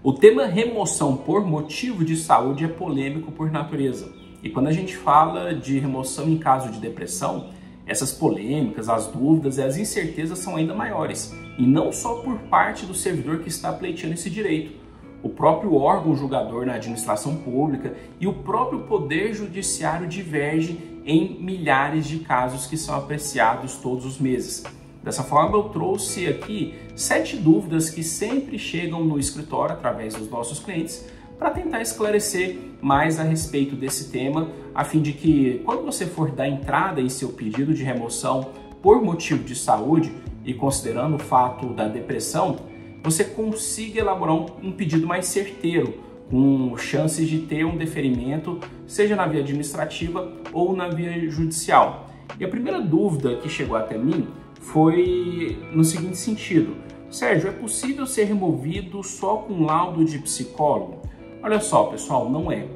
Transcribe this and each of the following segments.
O tema remoção por motivo de saúde é polêmico por natureza. E quando a gente fala de remoção em caso de depressão, essas polêmicas, as dúvidas e as incertezas são ainda maiores. E não só por parte do servidor que está pleiteando esse direito. O próprio órgão julgador na administração pública e o próprio poder judiciário divergem em milhares de casos que são apreciados todos os meses. Dessa forma, eu trouxe aqui 7 dúvidas que sempre chegam no escritório através dos nossos clientes para tentar esclarecer mais a respeito desse tema, a fim de que, quando você for dar entrada em seu pedido de remoção por motivo de saúde e considerando o fato da depressão, você consiga elaborar um pedido mais certeiro, com chances de ter um deferimento, seja na via administrativa ou na via judicial. E a primeira dúvida que chegou até mim foi no seguinte sentido: Sérgio, é possível ser removido só com laudo de psicólogo? Olha só, pessoal, não é.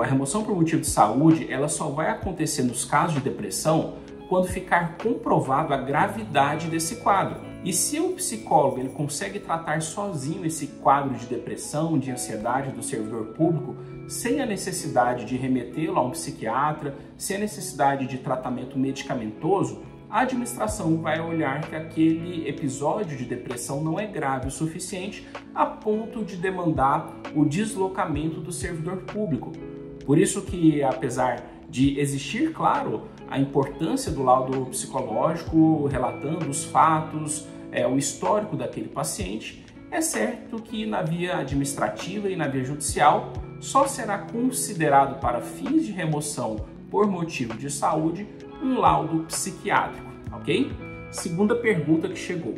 A remoção por motivo de saúde, ela só vai acontecer nos casos de depressão quando ficar comprovado a gravidade desse quadro. E se o psicólogo ele consegue tratar sozinho esse quadro de depressão, de ansiedade do servidor público, sem a necessidade de remetê-lo a um psiquiatra, sem a necessidade de tratamento medicamentoso, a administração vai olhar que aquele episódio de depressão não é grave o suficiente a ponto de demandar o deslocamento do servidor público. Por isso que, apesar de existir, claro, a importância do laudo psicológico relatando os fatos, o histórico daquele paciente, é certo que na via administrativa e na via judicial só será considerado para fins de remoção por motivo de saúde um laudo psiquiátrico, ok? Segunda pergunta que chegou: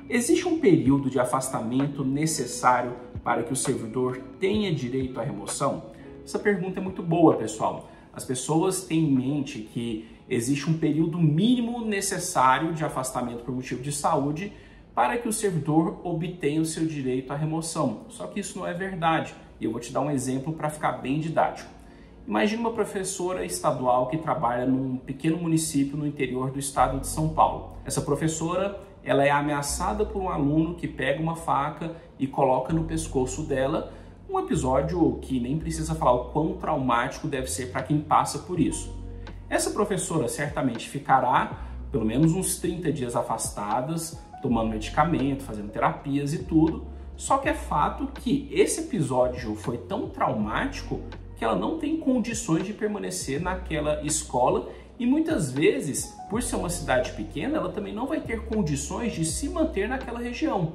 existe um período de afastamento necessário para que o servidor tenha direito à remoção? Essa pergunta é muito boa, pessoal. As pessoas têm em mente que existe um período mínimo necessário de afastamento por motivo de saúde para que o servidor obtenha o seu direito à remoção. Só que isso não é verdade. E eu vou te dar um exemplo para ficar bem didático. Imagine uma professora estadual que trabalha num pequeno município no interior do estado de São Paulo. Essa professora, ela é ameaçada por um aluno que pega uma faca e coloca no pescoço dela, um episódio que nem precisa falar o quão traumático deve ser para quem passa por isso. Essa professora certamente ficará pelo menos uns 30 dias afastadas, tomando medicamento, fazendo terapias e tudo, só que é fato que esse episódio foi tão traumático que ela não tem condições de permanecer naquela escola e muitas vezes, por ser uma cidade pequena, ela também não vai ter condições de se manter naquela região.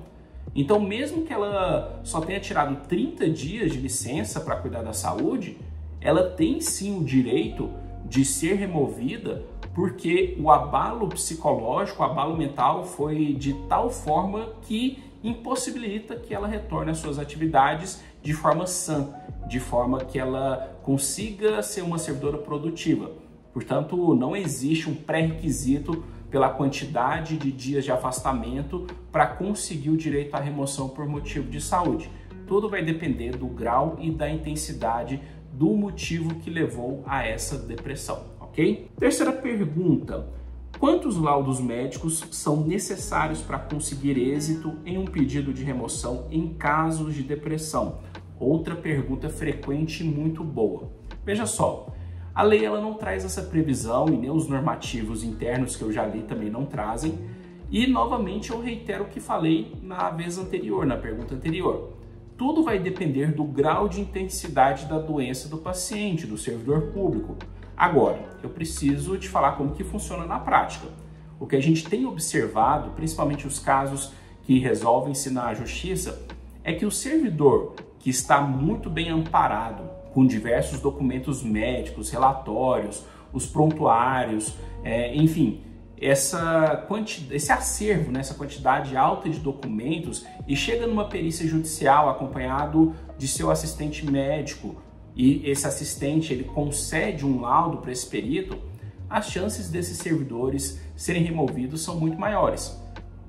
Então, mesmo que ela só tenha tirado 30 dias de licença para cuidar da saúde, ela tem sim o direito de ser removida porque o abalo psicológico, o abalo mental foi de tal forma que impossibilita que ela retorne às suas atividades de forma sã, de forma que ela consiga ser uma servidora produtiva. Portanto, não existe um pré-requisito pela quantidade de dias de afastamento para conseguir o direito à remoção por motivo de saúde. Tudo vai depender do grau e da intensidade do motivo que levou a essa depressão, ok? Terceira pergunta: quantos laudos médicos são necessários para conseguir êxito em um pedido de remoção em casos de depressão? Outra pergunta frequente e muito boa. Veja só, a lei ela não traz essa previsão e nem os normativos internos que eu já li também não trazem. E novamente eu reitero o que falei na vez anterior, na pergunta anterior. Tudo vai depender do grau de intensidade da doença do paciente, do servidor público. Agora, eu preciso te falar como que funciona na prática. O que a gente tem observado, principalmente os casos que resolvem-se na justiça, é que o servidor que está muito bem amparado, com diversos documentos médicos, relatórios, os prontuários, enfim, esse acervo, essa quantidade alta de documentos, e chega numa perícia judicial acompanhado de seu assistente médico, e esse assistente ele concede um laudo para esse perito, as chances desses servidores serem removidos são muito maiores.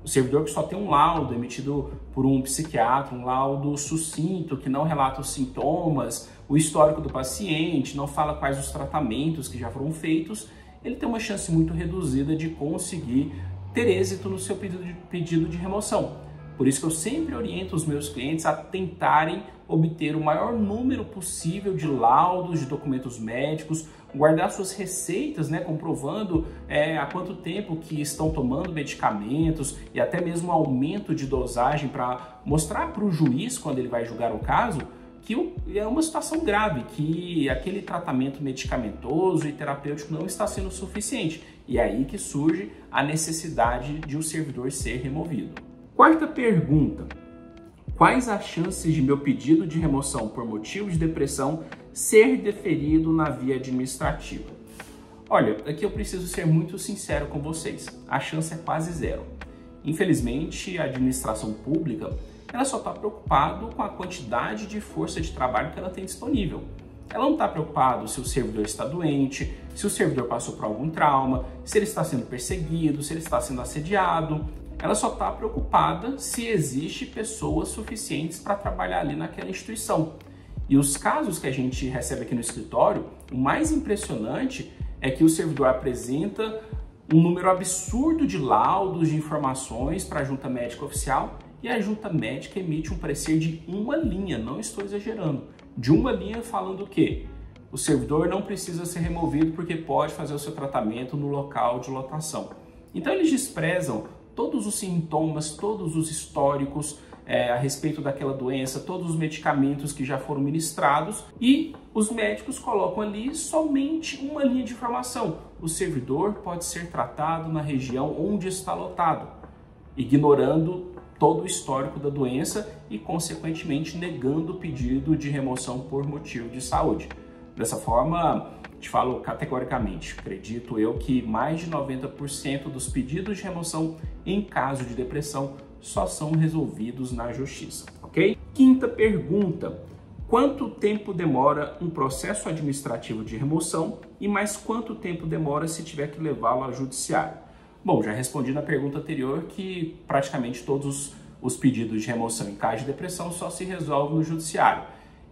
O servidor que só tem um laudo emitido por um psiquiatra, um laudo sucinto, que não relata os sintomas, o histórico do paciente, não fala quais os tratamentos que já foram feitos, ele tem uma chance muito reduzida de conseguir ter êxito no seu pedido de remoção. Por isso que eu sempre oriento os meus clientes a tentarem obter o maior número possível de laudos, de documentos médicos, guardar suas receitas, né, comprovando há quanto tempo que estão tomando medicamentos e até mesmo aumento de dosagem para mostrar para o juiz, quando ele vai julgar o caso, que é uma situação grave, que aquele tratamento medicamentoso e terapêutico não está sendo suficiente. E é aí que surge a necessidade de o servidor ser removido. Quarta pergunta: quais as chances de meu pedido de remoção por motivo de depressão ser deferido na via administrativa? Olha, aqui eu preciso ser muito sincero com vocês. A chance é quase zero. Infelizmente, a administração pública ela só está preocupada com a quantidade de força de trabalho que ela tem disponível. Ela não está preocupada se o servidor está doente, se o servidor passou por algum trauma, se ele está sendo perseguido, se ele está sendo assediado. Ela só está preocupada se existe pessoas suficientes para trabalhar ali naquela instituição. E os casos que a gente recebe aqui no escritório, o mais impressionante é que o servidor apresenta um número absurdo de laudos, de informações para a junta médica oficial e a junta médica emite um parecer de uma linha, não estou exagerando, de uma linha falando o quê? O servidor não precisa ser removido porque pode fazer o seu tratamento no local de lotação. Então eles desprezam todos os sintomas, todos os históricos a respeito daquela doença, todos os medicamentos que já foram ministrados e os médicos colocam ali somente uma linha de informação. O servidor pode ser tratado na região onde está lotado, ignorando todo o histórico da doença e, consequentemente, negando o pedido de remoção por motivo de saúde. Dessa forma, te falo categoricamente, acredito eu que mais de 90% dos pedidos de remoção em caso de depressão só são resolvidos na justiça, ok? Quinta pergunta: quanto tempo demora um processo administrativo de remoção e mais quanto tempo demora se tiver que levá-lo ao judiciário? Bom, já respondi na pergunta anterior que praticamente todos os pedidos de remoção em caso de depressão só se resolvem no judiciário.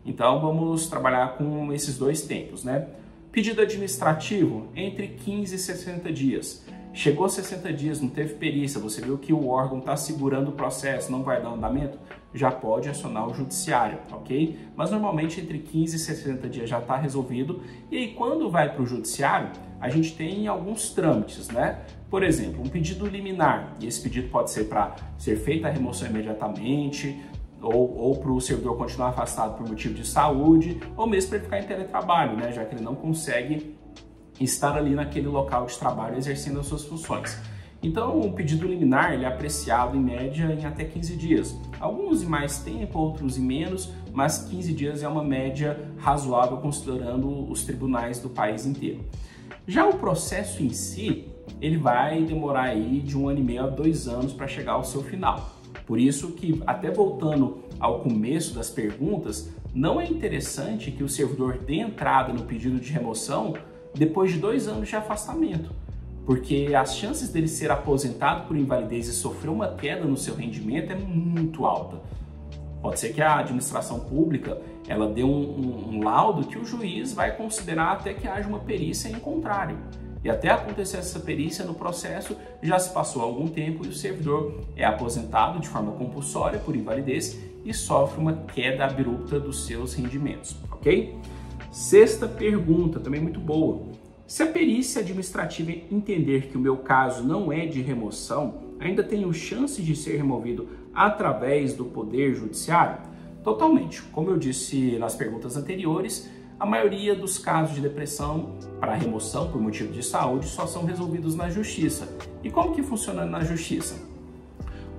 Então vamos trabalhar com esses dois tempos, né? Pedido administrativo, entre 15 e 60 dias. Chegou a 60 dias, não teve perícia, você viu que o órgão está segurando o processo, não vai dar andamento, já pode acionar o judiciário, ok? Mas normalmente entre 15 e 60 dias já está resolvido. E aí quando vai para o judiciário, a gente tem alguns trâmites, né? Por exemplo, um pedido liminar, e esse pedido pode ser para ser feita a remoção imediatamente, ou para o servidor continuar afastado por motivo de saúde, ou mesmo para ele ficar em teletrabalho, né? Já que ele não consegue estar ali naquele local de trabalho exercendo as suas funções. Então, o pedido liminar ele é apreciado em média em até 15 dias. Alguns em mais tempo, outros em menos, mas 15 dias é uma média razoável considerando os tribunais do país inteiro. Já o processo em si, ele vai demorar aí de 1 ano e meio a 2 anos para chegar ao seu final. Por isso que, até voltando ao começo das perguntas, não é interessante que o servidor dê entrada no pedido de remoção depois de 2 anos de afastamento, porque as chances dele ser aposentado por invalidez e sofrer uma queda no seu rendimento é muito alta. Pode ser que a administração pública ela dê um laudo que o juiz vai considerar até que haja uma perícia em contrário. E até acontecer essa perícia no processo, já se passou algum tempo e o servidor é aposentado de forma compulsória por invalidez e sofre uma queda abrupta dos seus rendimentos, ok? Sexta pergunta, também muito boa. Se a perícia administrativa entender que o meu caso não é de remoção, ainda tenho chance de ser removido através do Poder Judiciário? Totalmente. Como eu disse nas perguntas anteriores, a maioria dos casos de depressão para remoção por motivo de saúde só são resolvidos na Justiça. E como que funciona na Justiça?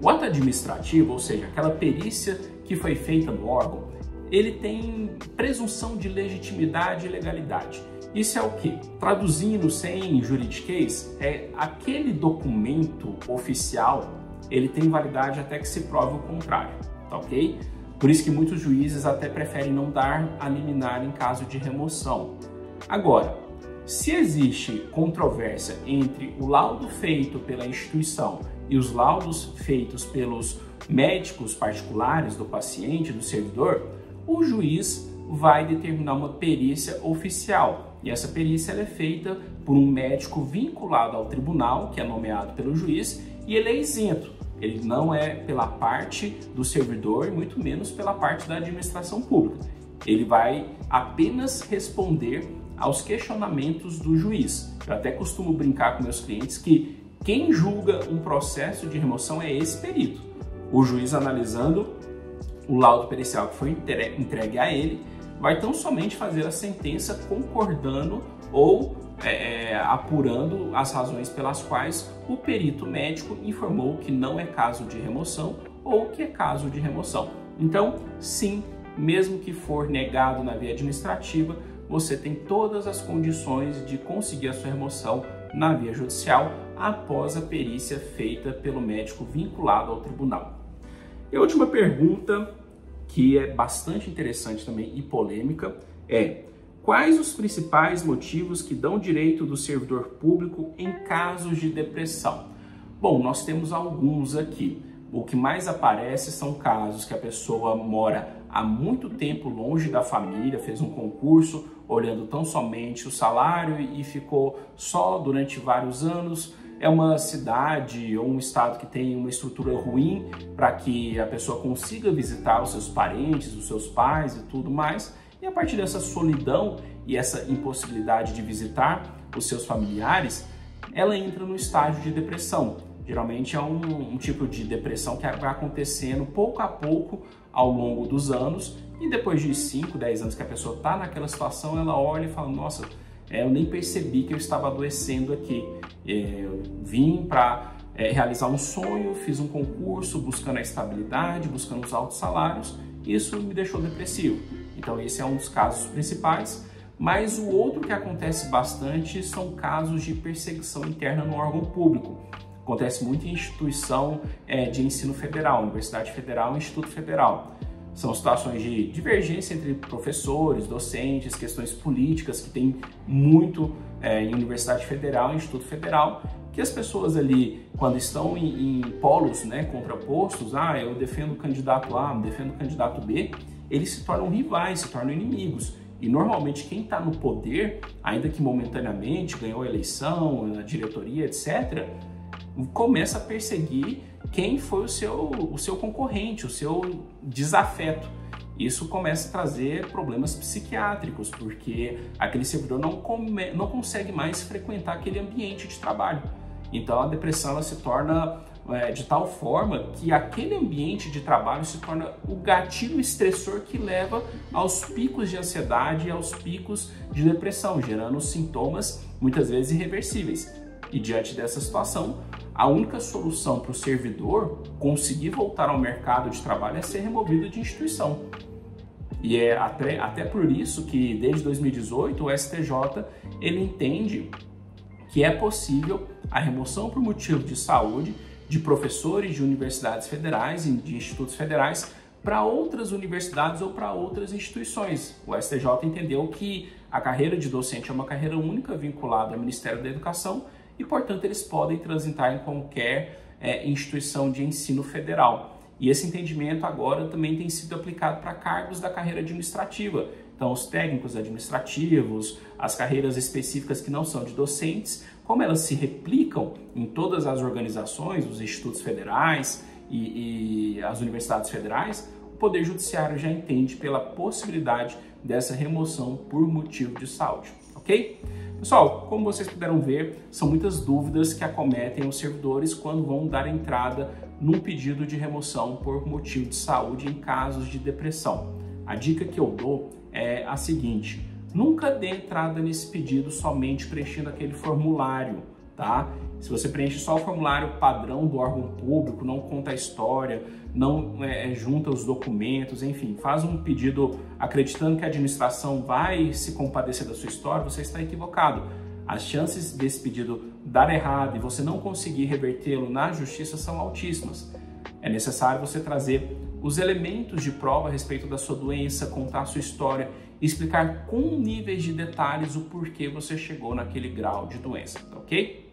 O ato administrativo, ou seja, aquela perícia que foi feita no órgão, ele tem presunção de legitimidade e legalidade. Isso é o quê? Traduzindo sem juridiquês, é aquele documento oficial, ele tem validade até que se prove o contrário, tá ok? Por isso que muitos juízes até preferem não dar a liminar em caso de remoção. Agora, se existe controvérsia entre o laudo feito pela instituição e os laudos feitos pelos médicos particulares do paciente, do servidor, o juiz vai determinar uma perícia oficial. E essa perícia ela é feita por um médico vinculado ao tribunal, que é nomeado pelo juiz, e ele é isento. Ele não é pela parte do servidor e muito menos pela parte da administração pública. Ele vai apenas responder aos questionamentos do juiz. Eu até costumo brincar com meus clientes que quem julga um processo de remoção é esse perito. O juiz, analisando o laudo pericial que foi entregue a ele, vai tão somente fazer a sentença concordando ou apurando as razões pelas quais o perito médico informou que não é caso de remoção ou que é caso de remoção. Então, sim, mesmo que for negado na via administrativa, você tem todas as condições de conseguir a sua remoção na via judicial após a perícia feita pelo médico vinculado ao tribunal. E a última pergunta, que é bastante interessante também e polêmica, é: quais os principais motivos que dão direito do servidor público em casos de depressão? Bom, nós temos alguns aqui. O que mais aparece são casos que a pessoa mora há muito tempo longe da família, fez um concurso olhando tão somente o salário e ficou só durante vários anos. É uma cidade ou um estado que tem uma estrutura ruim para que a pessoa consiga visitar os seus parentes, os seus pais e tudo mais. E a partir dessa solidão e essa impossibilidade de visitar os seus familiares, ela entra no estágio de depressão. Geralmente é um tipo de depressão que vai acontecendo pouco a pouco ao longo dos anos, e depois de 5, 10 anos que a pessoa está naquela situação, ela olha e fala: nossa, eu nem percebi que eu estava adoecendo aqui. Eu vim para realizar um sonho, fiz um concurso buscando a estabilidade, buscando os altos salários, e isso me deixou depressivo. Então esse é um dos casos principais. Mas o outro que acontece bastante são casos de perseguição interna no órgão público. Acontece muito em instituição de ensino federal, Universidade Federal e Instituto Federal. São situações de divergência entre professores, docentes, questões políticas que tem muito em Universidade Federal e Instituto Federal, que as pessoas ali, quando estão em polos contrapostos, eu defendo o candidato A, eu defendo o candidato B, eles se tornam rivais, se tornam inimigos. E normalmente quem está no poder, ainda que momentaneamente ganhou a eleição, a diretoria, etc., começa a perseguir quem foi o seu concorrente, o seu desafeto. Isso começa a trazer problemas psiquiátricos, porque aquele servidor não consegue mais frequentar aquele ambiente de trabalho. Então a depressão ela se torna de tal forma que aquele ambiente de trabalho se torna o gatilho estressor que leva aos picos de ansiedade e aos picos de depressão, gerando sintomas muitas vezes irreversíveis. E diante dessa situação, a única solução para o servidor conseguir voltar ao mercado de trabalho é ser removido de instituição. E é até por isso que desde 2018 o STJ ele entende que é possível a remoção por motivo de saúde de professores de universidades federais e de institutos federais para outras universidades ou para outras instituições. O STJ entendeu que a carreira de docente é uma carreira única vinculada ao Ministério da Educação e, portanto, eles podem transitar em qualquer instituição de ensino federal. E esse entendimento agora também tem sido aplicado para cargos da carreira administrativa. Então, os técnicos administrativos, as carreiras específicas que não são de docentes, como elas se replicam em todas as organizações, os institutos federais e as universidades federais, o Poder Judiciário já entende pela possibilidade dessa remoção por motivo de saúde, ok? Pessoal, como vocês puderam ver, são muitas dúvidas que acometem os servidores quando vão dar entrada num pedido de remoção por motivo de saúde em casos de depressão. A dica que eu dou é a seguinte: nunca dê entrada nesse pedido somente preenchendo aquele formulário, tá? Se você preenche só o formulário padrão do órgão público, não conta a história, não junta os documentos, enfim, faz um pedido acreditando que a administração vai se compadecer da sua história, você está equivocado. As chances desse pedido dar errado e você não conseguir revertê-lo na justiça são altíssimas. É necessário você trazer os elementos de prova a respeito da sua doença, contar a sua história, explicar com níveis de detalhes o porquê você chegou naquele grau de doença, ok?